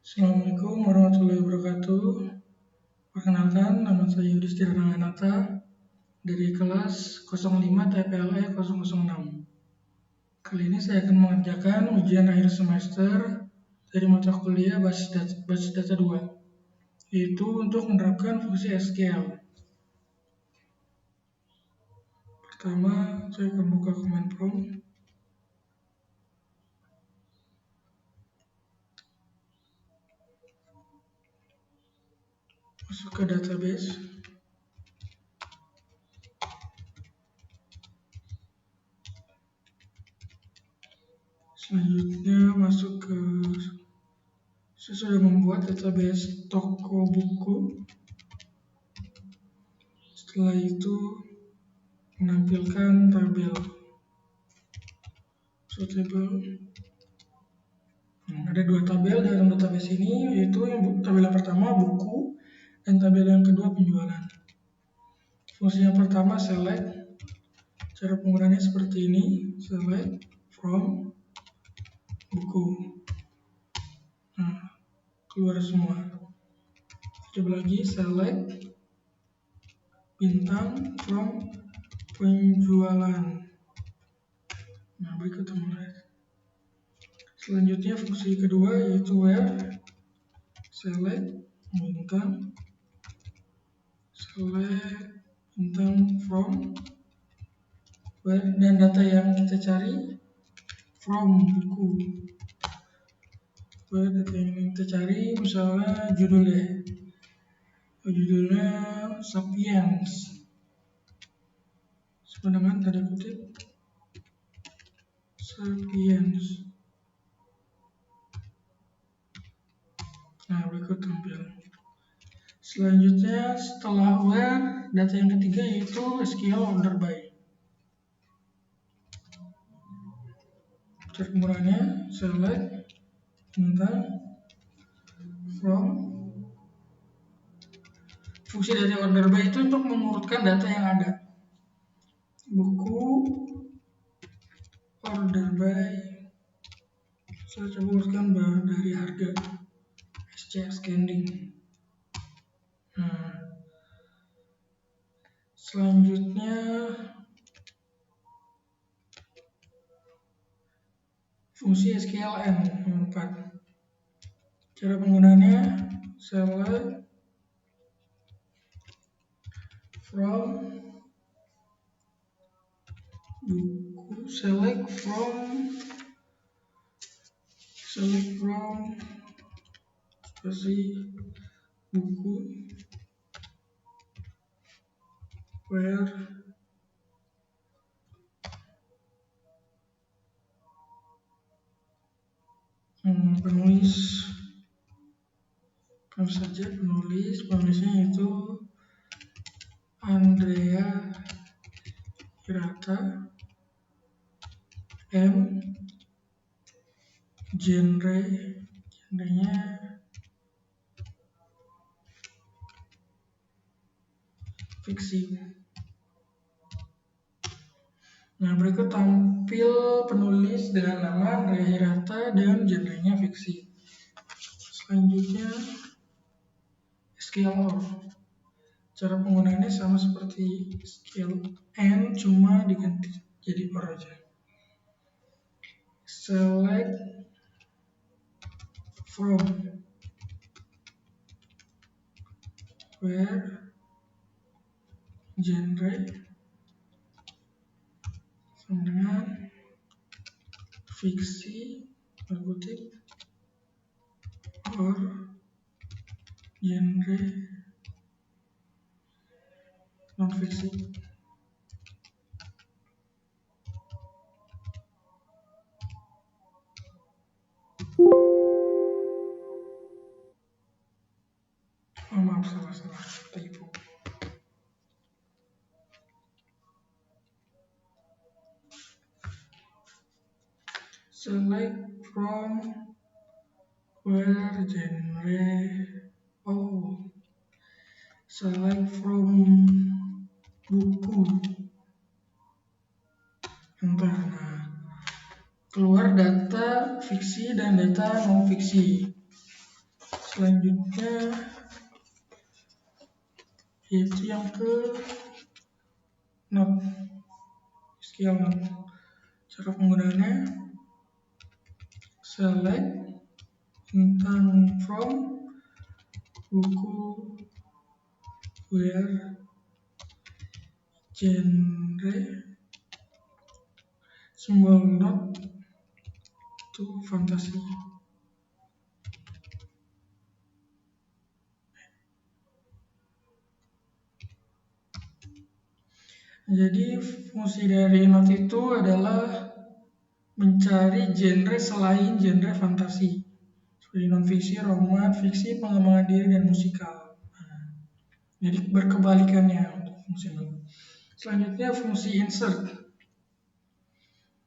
Assalamualaikum warahmatullahi wabarakatuh. Perkenalkan, nama saya Yudhistira Ranganata dari kelas 05 TPLE 006. Kali ini saya akan mengerjakan ujian akhir semester dari mata kuliah Basis Data 2, yaitu untuk menerapkan fungsi SQL. Pertama, saya akan buka command prompt. Masuk ke database. Selanjutnya masuk ke, saya sudah membuat database toko buku. Setelah itu menampilkan tabel. Ada dua tabel dalam database ini, yaitu tabel yang pertama buku dan tabel yang kedua penjualan. Fungsi yang pertama select. Cara penggunaannya seperti ini, select from buku. Nah, keluar semua. Coba lagi, select bintang from penjualan. Nah, berikut teman-teman. Selanjutnya fungsi kedua yaitu where, select bintang from where, dan data yang kita cari from buku. Where data yang kita cari misalnya judulnya Sapiens, dengan tanda kutip Sapiens. Nah, berikut tampil. Selanjutnya setelah where, data yang ketiga yaitu SQL order by. Cara penggunaannya select bintang from. Fungsi dari order by itu untuk mengurutkan data yang ada. Buku order by, saya coba urutkan dari harga SC Scanning. Nah, selanjutnya fungsi SQLN yang 4. Cara penggunaannya select from buku, select from buku where penulis, penulisnya itu Andrea Hirata, genrenya fiksi. Nah, berikut tampil penulis dengan nama Andrea Hirata dan genrenya fiksi. Selanjutnya SQL. Cara penggunaannya sama seperti SQLN, cuma diganti jadi or aja. Select from where genre sama dengan fiksi berkutip or genre non fiksi. Maaf, salah typo. Select from where genre. Select from buku. Nah, keluar data fiksi dan data non fiksi. Selanjutnya yaitu yang ke not, SQL not. Cara penggunaannya select tentang from buku where genre simbol not to fantasy. Jadi fungsi dari not itu adalah mencari genre selain genre fantasi, seperti non-fiksi, roman, fiksi, pengembangan diri, dan musikal. Jadi berkebalikannya untuk fungsi not. Selanjutnya fungsi insert.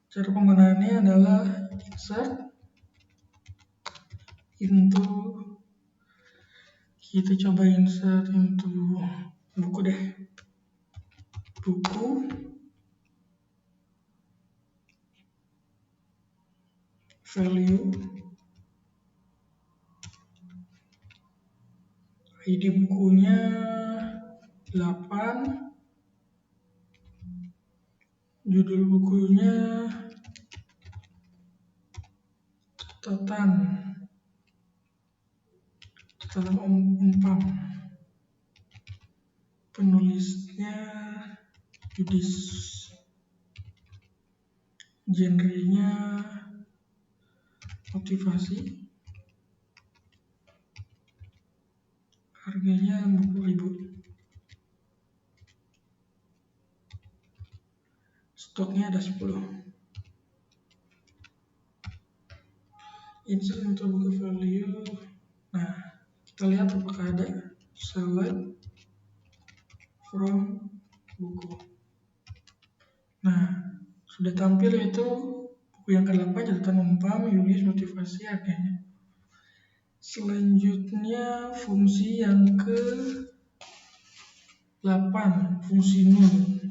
Cara penggunaannya adalah insert into, kita coba insert into buku deh, buku value ID bukunya 8, judul bukunya catatan Umpam, penulisnya Yudis, genrenya motivasi, harganya 50.000, stoknya ada 10. Insert untuk buku value. Nah, kita lihat apakah ada. Select from buku. Nah, sudah tampil itu buku yang ke-8, catatan Umpam, Yulis, motivasi, harganya. Selanjutnya fungsi yang ke-8, fungsi null.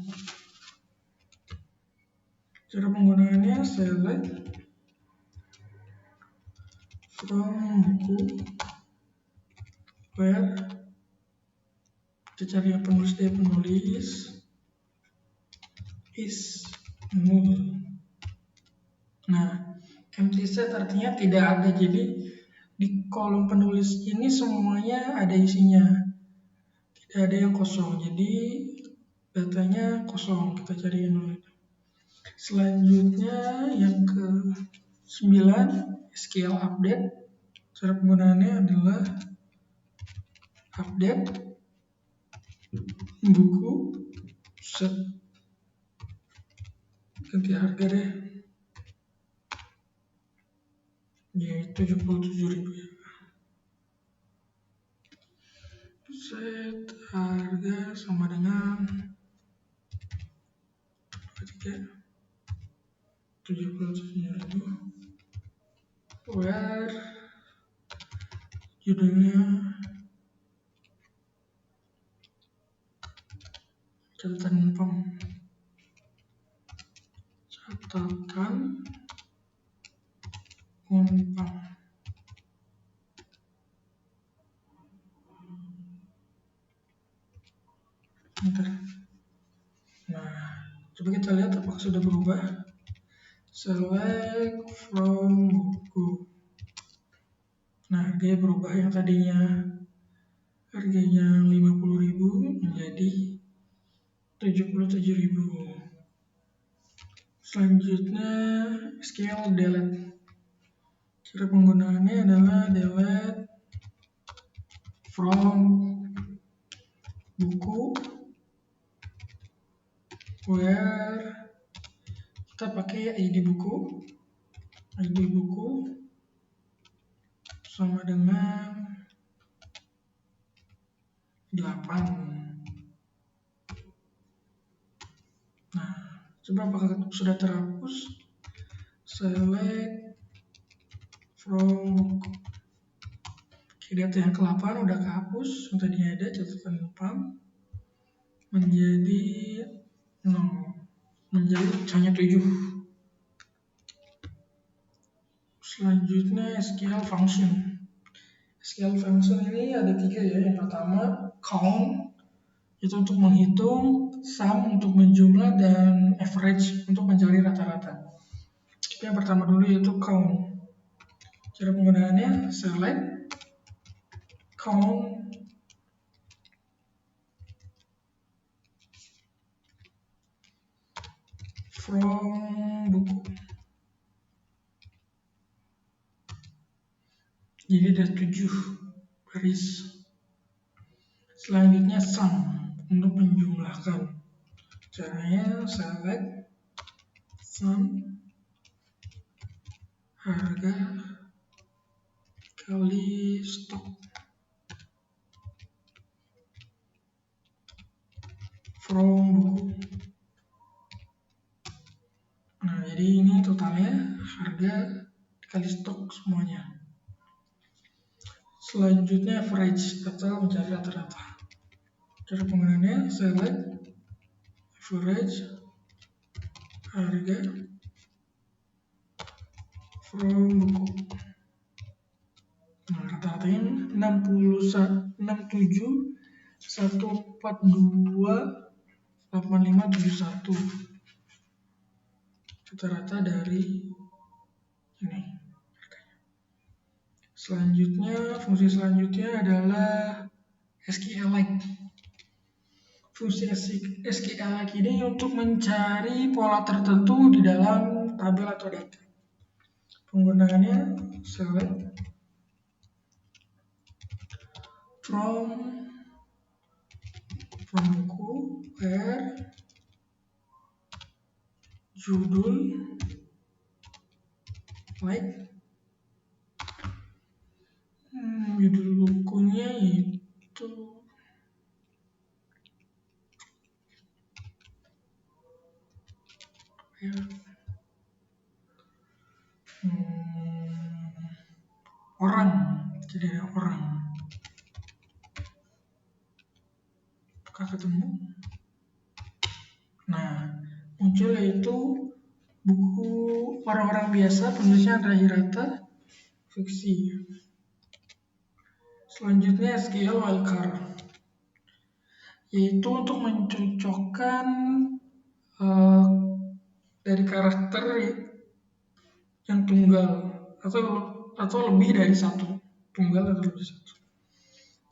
Cara penggunaannya select from buku where, kita cari yang penulis dari penulis, is null. Nah, empty set artinya tidak ada, jadi di kolom penulis ini semuanya ada isinya, tidak ada yang kosong, jadi datanya kosong, kita cari yang null. Selanjutnya yang ke-9, SQL update. Cara penggunaannya adalah update buku set, ganti harga deh, yaitu 77.000 ya. Set harga sama dengan 77.000, where judulnya catatan Umpam, catatan Umpam. Nah, coba kita lihat apakah sudah berubah. Select from buku. Nah, harganya berubah, yang tadinya harganya 50.000 menjadi 77.000. Selanjutnya SQL delete. Cara penggunaannya adalah delete from buku where, kita pakai ID buku sama dengan 8. Nah, coba apakah sudah terhapus. Select from buku. Oke, data yang ke-8 udah kehapus, yang tadinya ada catatan Umpam menjadi 0, menjadi hanya 7. Selanjutnya SQL function. SQL function ini ada 3 ya. Yang pertama count, itu untuk menghitung, sum untuk menjumlah, dan average untuk mencari rata-rata. Yang pertama dulu yaitu count. Cara penggunaannya select count from buku. Jadi ada 7 baris. Selanjutnya sum untuk menjumlahkan. Caranya select sum harga kali stok from buku. Nah, jadi ini totalnya harga kali stok semuanya. Selanjutnya average atau mencari rata-rata. Cara penggunaannya select average harga from buku. Nah, rata-ratanya 67 142 8571. Rata-rata dari ini. Selanjutnya, fungsi selanjutnya adalah SQLite. Fungsi SQLite ini untuk mencari pola tertentu di dalam tabel atau data. Penggunaannya select from buku where judul like judul bukunya itu ya orang, jadi orang. Apakah ketemu? Nah, muncul yaitu buku orang-orang biasa, penulisnya Andra Hirata, fiksi. Selanjutnya SQL wildcard, yaitu untuk mencocokkan dari karakter yang tunggal atau lebih dari satu, tunggal atau lebih satu.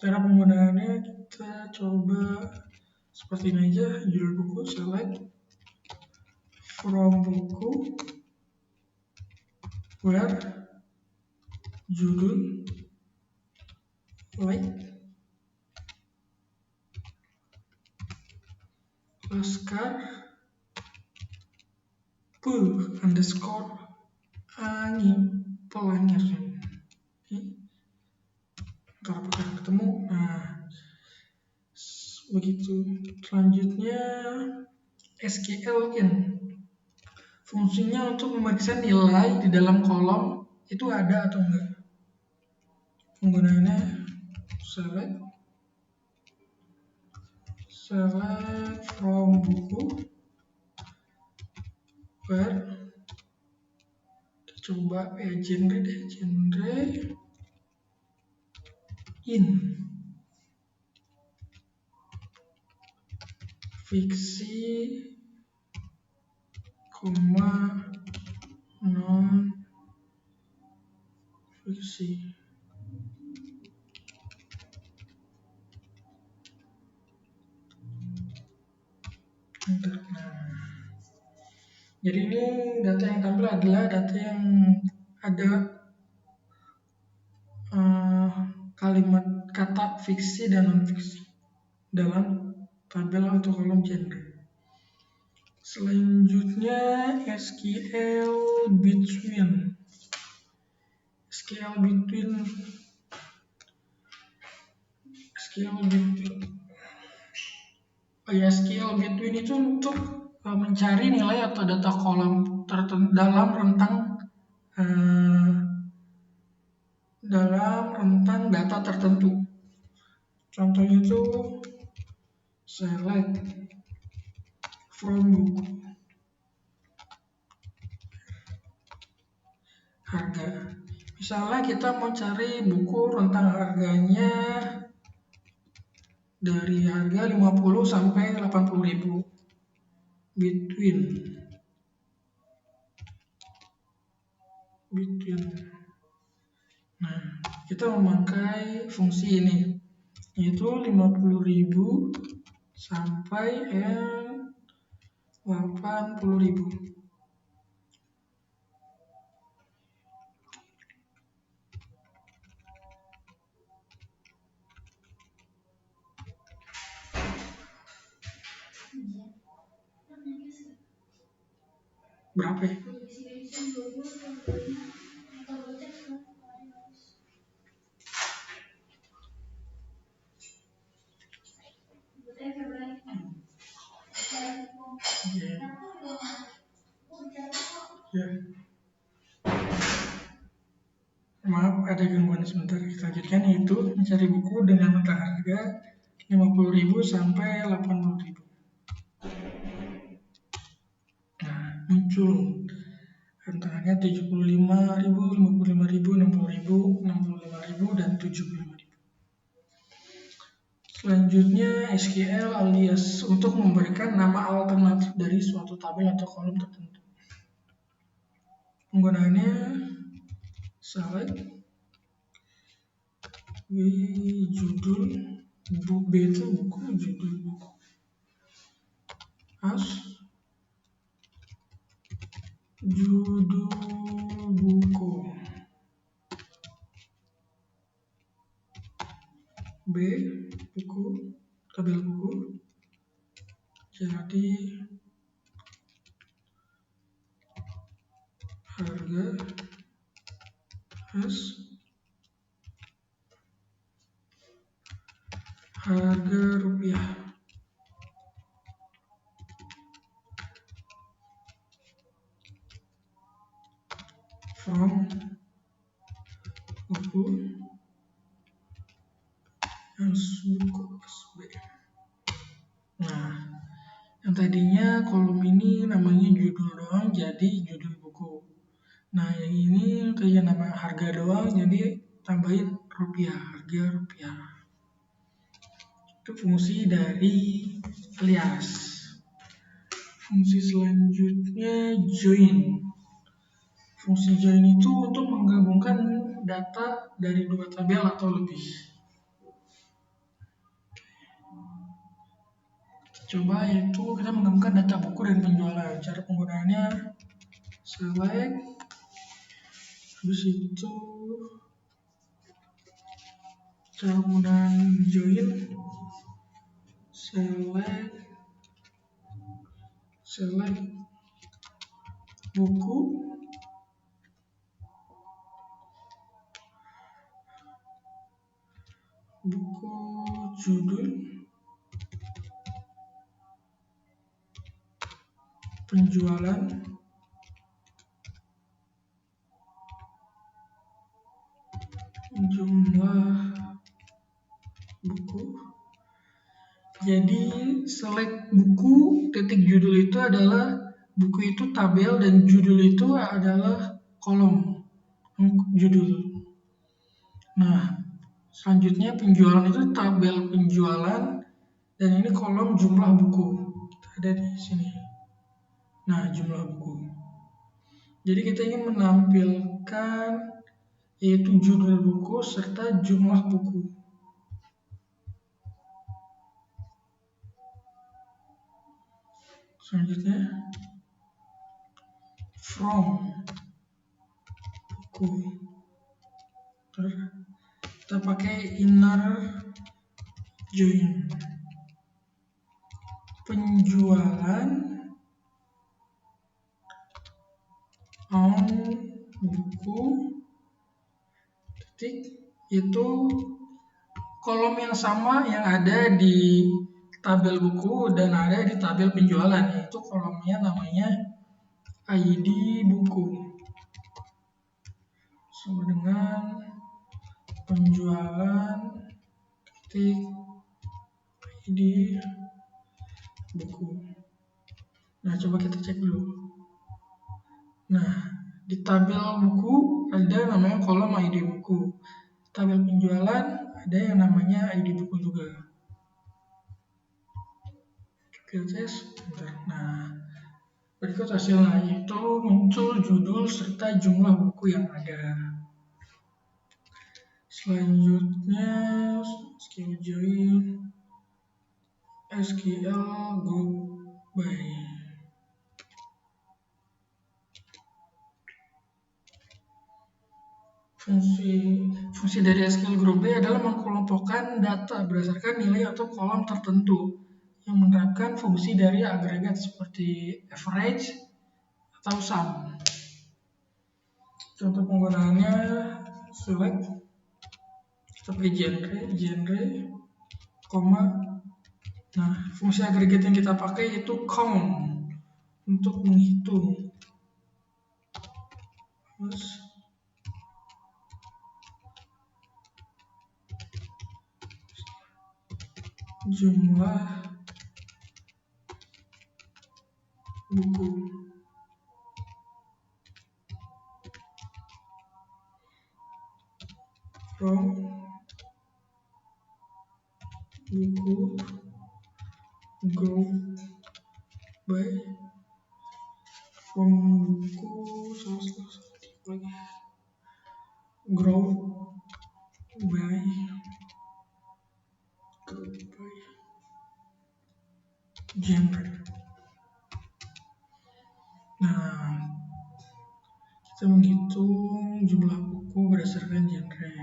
Cara penggunaannya kita coba seperti ini aja. Judul buku select from buku where judul like Laskar underscore Pelangi. Ntar apakah ketemu? Nah, begitu. Selanjutnya SQL in, fungsinya untuk memeriksa nilai di dalam kolom itu ada atau enggak. Penggunaannya select from buku where, coba genre in fiksi, non fiksi. Jadi ini data yang tampil adalah data yang ada kalimat kata fiksi dan non fiksi dalam tabel atau kolom genre. Selanjutnya SQL between. SQL between itu untuk mencari nilai atau data kolom tertentu dalam rentang data tertentu. Contohnya itu select from buku harga Misalnya kita mau cari buku rentang harganya dari harga 50 sampai 80.000. Between. Nah, kita memakai fungsi ini, yaitu 50.000 sampai 80.000. Berapa ya? Ya. Maaf, ada gangguan sebentar. Kita lanjutkan, yaitu mencari buku dengan rentang harga 50.000 sampai 80.000. Nah, muncul rentangannya 75.000, 55.000, 60.000, 65.000, dan 75.000. Selanjutnya SQL alias untuk memberikan nama alternatif dari suatu tabel atau kolom tertentu. Penggunaannya select judul, B itu buku, judul buku, as judul buku, B buku, tabel buku, jadi harga as harga rupiah. From buku as buku SB. Nah, yang tadinya kolom ini namanya judul doang jadi judul buku. Nah, yang ini kayak nama harga doang jadi tambahin rupiah, harga rupiah. Itu fungsi dari alias. Fungsi selanjutnya join. Fungsi join itu untuk menggabungkan data dari dua tabel atau lebih. Coba yaitu kita menggabungkan data buku dan penjualan. Cara penggunaannya select, habis itu cara penggunaan join, select buku, judul, penjualan, jumlah buku. Jadi select buku titik judul itu adalah buku itu tabel dan judul itu adalah kolom judul. Nah, selanjutnya penjualan itu tabel penjualan dan ini kolom jumlah buku. Ada di sini. Nah, jumlah buku. Jadi kita ingin menampilkan yaitu judul buku serta jumlah buku. Selanjutnya from buku. Terus kita pakai inner join. Penjualan on buku titik itu kolom yang sama yang ada di tabel buku dan ada di tabel penjualan, yaitu kolomnya namanya ID buku sama dengan penjualan titik ID buku. Nah, coba kita cek dulu. Nah, Di tabel buku ada namanya kolom ID buku. Tabel penjualan ada yang namanya ID buku juga. Oke, tes. Nah, berikut hasilnya, itu muncul judul serta jumlah buku yang ada. Selanjutnya SQL join SQL group by. Fungsi dari SQL group by adalah mengelompokkan data berdasarkan nilai atau kolom tertentu yang menerapkan fungsi dari agregat seperti average atau sum. Contoh penggunaannya select, kita pakai genre, koma. Nah, fungsi agregat yang kita pakai itu count untuk menghitung. Terus jumlah buku. From buku group by, from buku group by genre. Nah, kita menghitung jumlah buku berdasarkan genre.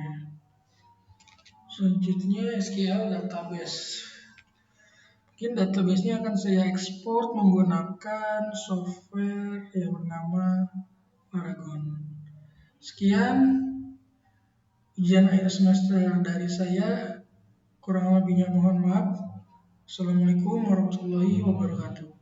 Selanjutnya SQL database. Mungkin database-nya akan saya ekspor menggunakan software yang bernama Paragon. Sekian ujian akhir semester dari saya. Kurang lebihnya mohon maaf. Assalamualaikum warahmatullahi wabarakatuh.